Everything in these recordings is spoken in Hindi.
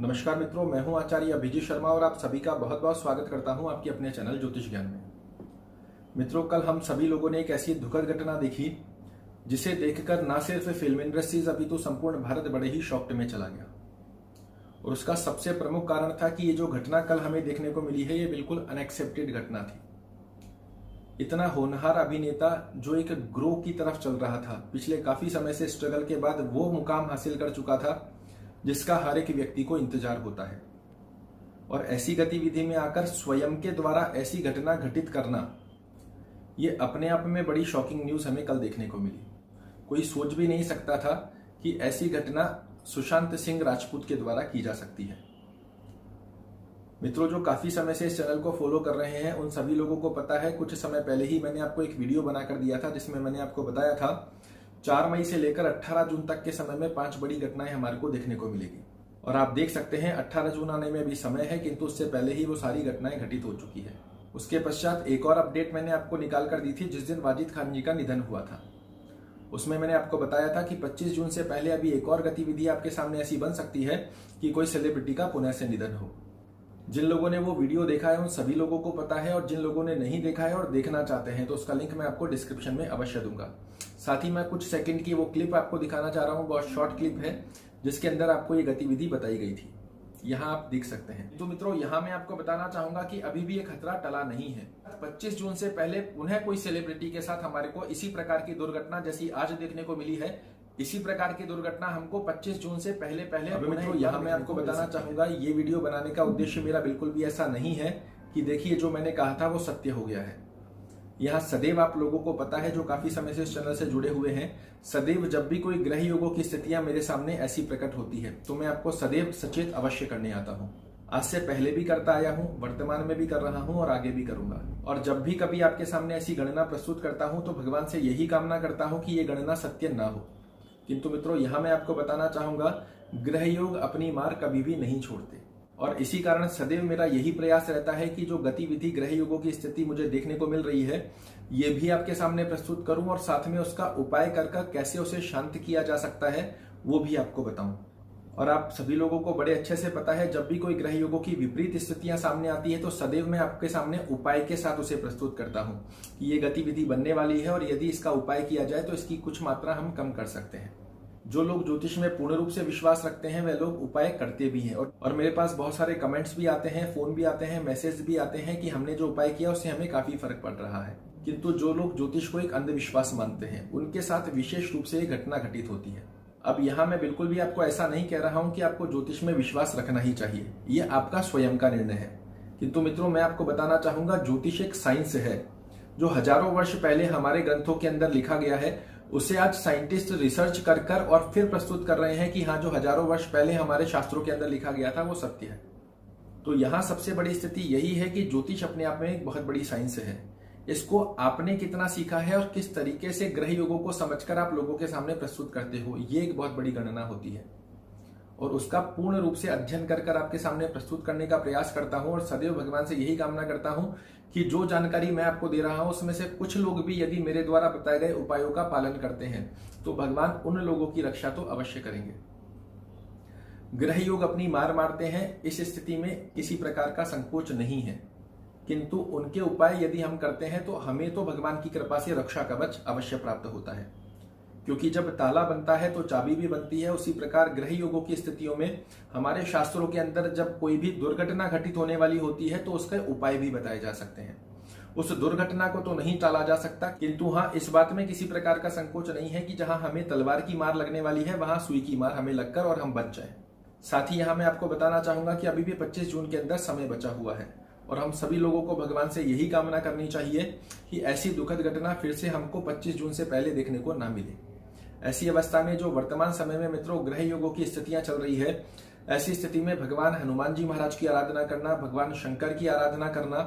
नमस्कार मित्रों, मैं हूं आचार्य अभिजीत शर्मा और आप सभी का बहुत बहुत स्वागत करता हूं आपके अपने चैनल ज्योतिष ज्ञान में। मित्रों, कल हम सभी लोगों ने एक ऐसी दुखद घटना देखी जिसे देखकर ना सिर्फ फिल्म इंडस्ट्रीज अपितु संपूर्ण भारत बड़े ही शॉक्ड में चला गया। और उसका सबसे प्रमुख कारण था कि ये जो घटना कल हमें देखने को मिली है ये बिल्कुल अनएक्सेप्टेड घटना थी। इतना होनहार अभिनेता जो एक ग्रो की तरफ चल रहा था, पिछले काफी समय से स्ट्रगल के बाद वो मुकाम हासिल कर चुका था जिसका हर एक व्यक्ति को इंतजार होता है, और ऐसी गतिविधि में आकर स्वयं के द्वारा ऐसी घटना घटित करना, ये अपने आप में बड़ी शॉकिंग न्यूज हमें कल देखने को मिली। कोई सोच भी नहीं सकता था कि ऐसी घटना सुशांत सिंह राजपूत के द्वारा की जा सकती है। मित्रों, जो काफी समय से इस चैनल को फॉलो कर रहे हैं उन सभी लोगों को पता है, कुछ समय पहले ही मैंने आपको एक वीडियो बनाकर दिया था जिसमें मैंने आपको बताया था 4 मई से लेकर 18 जून तक के समय में 5 बड़ी घटनाएं हमारे को देखने को मिलेगी। और आप देख सकते हैं 18 जून आने में भी समय है, किंतु उससे पहले ही वो सारी घटनाएं घटित हो चुकी है। उसके पश्चात एक और अपडेट मैंने आपको निकाल कर दी थी जिस दिन वाजिद खान जी का निधन हुआ था। उसमें मैंने आपको बताया था कि 25 जून से पहले अभी एक और गतिविधि आपके सामने ऐसी बन सकती है कि कोई सेलिब्रिटी का पुनः से निधन हो। जिन लोगों ने वो वीडियो देखा है उन सभी लोगों को पता है, और जिन लोगों ने नहीं देखा है और देखना चाहते हैं तो उसका लिंक मैं आपको डिस्क्रिप्शन में अवश्य दूंगा। साथ ही मैं कुछ सेकंड की वो क्लिप आपको दिखाना चाह रहा हूँ, बहुत शॉर्ट क्लिप है जिसके अंदर आपको ये गतिविधि बताई गई थी। यहाँ आप देख सकते हैं। तो मित्रों, यहाँ मैं आपको बताना चाहूंगा कि अभी भी ये खतरा टला नहीं है। 25 जून से पहले पुनः कोई सेलिब्रिटी के साथ हमारे को इसी प्रकार की दुर्घटना जैसी आज देखने को मिली है, इसी प्रकार की दुर्घटना हमको 25 जून से पहले मित्रों, यहाँ मैं आपको बताना चाहूंगा ये वीडियो बनाने का उद्देश्य मेरा बिल्कुल भी ऐसा नहीं है कि देखिए जो मैंने कहा था वो सत्य हो गया है। यहाँ सदैव आप लोगों को पता है, जो काफी समय से इस चैनल से जुड़े हुए हैं, सदैव जब भी कोई ग्रह योगों की स्थितियां मेरे सामने ऐसी प्रकट होती है तो मैं आपको सदैव सचेत अवश्य करने आता हूँ। आज से पहले भी करता आया हूँ, वर्तमान में भी कर रहा हूँ और आगे भी करूंगा। और जब भी कभी आपके सामने ऐसी गणना प्रस्तुत करता हूँ तो भगवान से यही कामना करता हूँ कि ये गणना सत्य ना हो। किंतु मित्रों, यहाँ मैं आपको बताना चाहूंगा ग्रह योग अपनी मार कभी भी नहीं छोड़ते, और इसी कारण सदैव मेरा यही प्रयास रहता है कि जो गतिविधि ग्रह योगों की स्थिति मुझे देखने को मिल रही है ये भी आपके सामने प्रस्तुत करूं, और साथ में उसका उपाय कर कैसे उसे शांत किया जा सकता है वो भी आपको बताऊं। और आप सभी लोगों को बड़े अच्छे से पता है, जब भी कोई ग्रह योगों की विपरीत स्थितियां सामने आती है तो सदैव मैं आपके सामने उपाय के साथ उसे प्रस्तुत करता हूं कि ये गतिविधि बनने वाली है और यदि इसका उपाय किया जाए तो इसकी कुछ मात्रा हम कम कर सकते हैं। जो लोग ज्योतिष में पूर्ण रूप से विश्वास रखते हैं वे लोग उपाय करते भी हैं, और मेरे पास बहुत सारे कमेंट्स भी आते हैं, फोन भी आते हैं, मैसेज भी आते हैं कि हमने जो उपाय किया उससे हमें काफी फर्क पड़ रहा है। किंतु जो लोग ज्योतिष को एक अंधविश्वास मानते हैं उनके साथ विशेष रूप से ये घटना घटित होती है। अब यहाँ मैं बिल्कुल भी आपको ऐसा नहीं कह रहा हूँ कि आपको ज्योतिष में विश्वास रखना ही चाहिए, ये आपका स्वयं का निर्णय है। किंतु मित्रों, मैं आपको बताना चाहूंगा ज्योतिष एक साइंस है जो हजारों वर्ष पहले हमारे ग्रंथों के अंदर लिखा गया है, उसे आज साइंटिस्ट रिसर्च कर और फिर प्रस्तुत कर रहे हैं कि हाँ, जो हजारों वर्ष पहले हमारे शास्त्रों के अंदर लिखा गया था वो सत्य है। तो यहाँ सबसे बड़ी स्थिति यही है कि ज्योतिष अपने आप में एक बहुत बड़ी साइंस है। इसको आपने कितना सीखा है और किस तरीके से ग्रह योगों को समझकर आप लोगों के सामने प्रस्तुत करते हो, ये एक बहुत बड़ी गणना होती है। और उसका पूर्ण रूप से अध्ययन कर आपके सामने प्रस्तुत करने का प्रयास करता हूं, और सदैव भगवान से यही कामना करता हूं कि जो जानकारी मैं आपको दे रहा हूं उसमें से कुछ लोग भी यदि मेरे द्वारा बताए गए उपायों का पालन करते हैं तो भगवान उन लोगों की रक्षा तो अवश्य करेंगे। ग्रह योग अपनी मार मारते हैं, इस स्थिति में किसी प्रकार का संकोच नहीं है, किंतु उनके उपाय यदि हम करते हैं तो हमें तो भगवान की कृपा से रक्षा कवच अवश्य प्राप्त होता है। क्योंकि जब ताला बनता है तो चाबी भी बनती है, उसी प्रकार ग्रह योगों की स्थितियों में हमारे शास्त्रों के अंदर जब कोई भी दुर्घटना घटित होने वाली होती है तो उसके उपाय भी बताए जा सकते हैं। उस दुर्घटना को तो नहीं टाला जा सकता, किंतु हाँ, इस बात में किसी प्रकार का संकोच नहीं है कि जहां हमें तलवार की मार लगने वाली है वहां सुई की मार हमें लगकर और हम बच जाए। साथ ही यहाँ मैं आपको बताना चाहूंगा कि अभी भी 25 जून के अंदर समय बचा हुआ है, और हम सभी लोगों को भगवान से यही कामना करनी चाहिए कि ऐसी दुखद घटना फिर से हमको 25 जून से पहले देखने को ना मिले। ऐसी अवस्था में जो वर्तमान समय में मित्रों ग्रह योगों की स्थितियां चल रही है, ऐसी स्थिति में भगवान हनुमान जी महाराज की आराधना करना, भगवान शंकर की आराधना करना,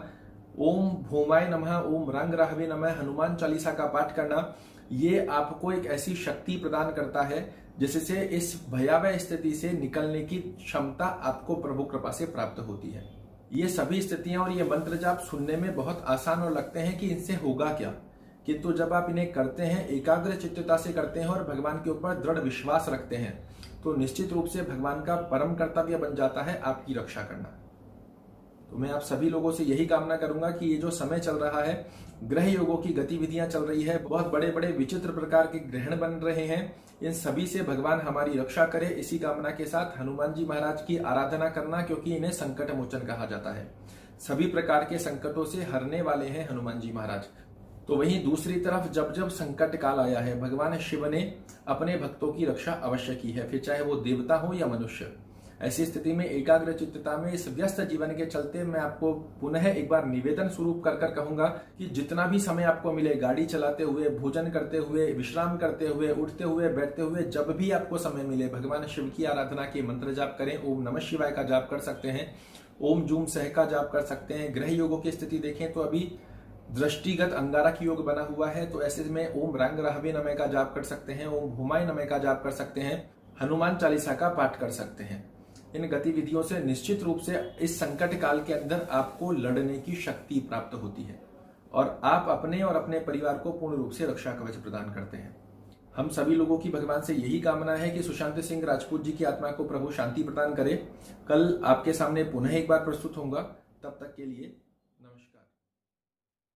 ओम भूमाय नमः, ओम रंग राहवे नमः, हनुमान चालीसा का पाठ करना, ये आपको एक ऐसी शक्ति प्रदान करता है जिससे इस भयावह स्थिति से निकलने की क्षमता आपको प्रभु कृपा से प्राप्त होती है। ये सभी स्थितियां और ये मंत्र जाप सुनने में बहुत आसान और लगते हैं कि इनसे होगा क्या, किंतु जब आप इन्हें करते हैं, एकाग्र चित्तता से करते हैं और भगवान के ऊपर दृढ़ विश्वास रखते हैं तो निश्चित रूप से भगवान का परम कर्तव्य बन जाता है आपकी रक्षा करना। तो मैं आप सभी लोगों से यही कामना करूंगा कि ये जो समय चल रहा है, ग्रह योगों की गतिविधियां चल रही है, बहुत बड़े बड़े विचित्र प्रकार के ग्रहण बन रहे हैं, इन सभी से भगवान हमारी रक्षा करे। इसी कामना के साथ हनुमान जी महाराज की आराधना करना, क्योंकि इन्हें संकट मोचन कहा जाता है। सभी प्रकार के संकटों से हरने वाले हैं हनुमान जी महाराज। तो वहीं दूसरी तरफ जब जब संकट काल आया है, भगवान शिव ने अपने भक्तों की रक्षा अवश्य की है, फिर चाहे वो देवता हो या मनुष्य। ऐसी स्थिति में एकाग्र चित्तता में इस व्यस्त जीवन के चलते मैं आपको पुनः एक बार निवेदन स्वरूप कर कहूंगा कि जितना भी समय आपको मिले, गाड़ी चलाते हुए, भोजन करते हुए, विश्राम करते हुए, उठते हुए, बैठते हुए, जब भी आपको समय मिले, भगवान शिव की आराधना के मंत्र जाप करें। ओम नमः शिवाय का जाप कर सकते हैं, ओम जूम सह का जाप कर सकते हैं। ग्रह योगों की स्थिति देखें तो अभी दृष्टिगत अंगारक योग बना हुआ है, तो ऐसे में ओम रंग राहवे नमः का जाप कर सकते हैं, ओम भूमाय नमः का जाप कर सकते हैं, हनुमान चालीसा का पाठ कर सकते हैं। इन गतिविधियों से निश्चित रूप से इस संकट काल के अंदर आपको लड़ने की शक्ति प्राप्त होती है और आप अपने और अपने परिवार को पूर्ण रूप से रक्षा कवच प्रदान करते हैं। हम सभी लोगों की भगवान से यही कामना है कि सुशांत सिंह राजपूत जी की आत्मा को प्रभु शांति प्रदान करे। कल आपके सामने पुनः एक बार प्रस्तुत होऊंगा, तब तक के लिए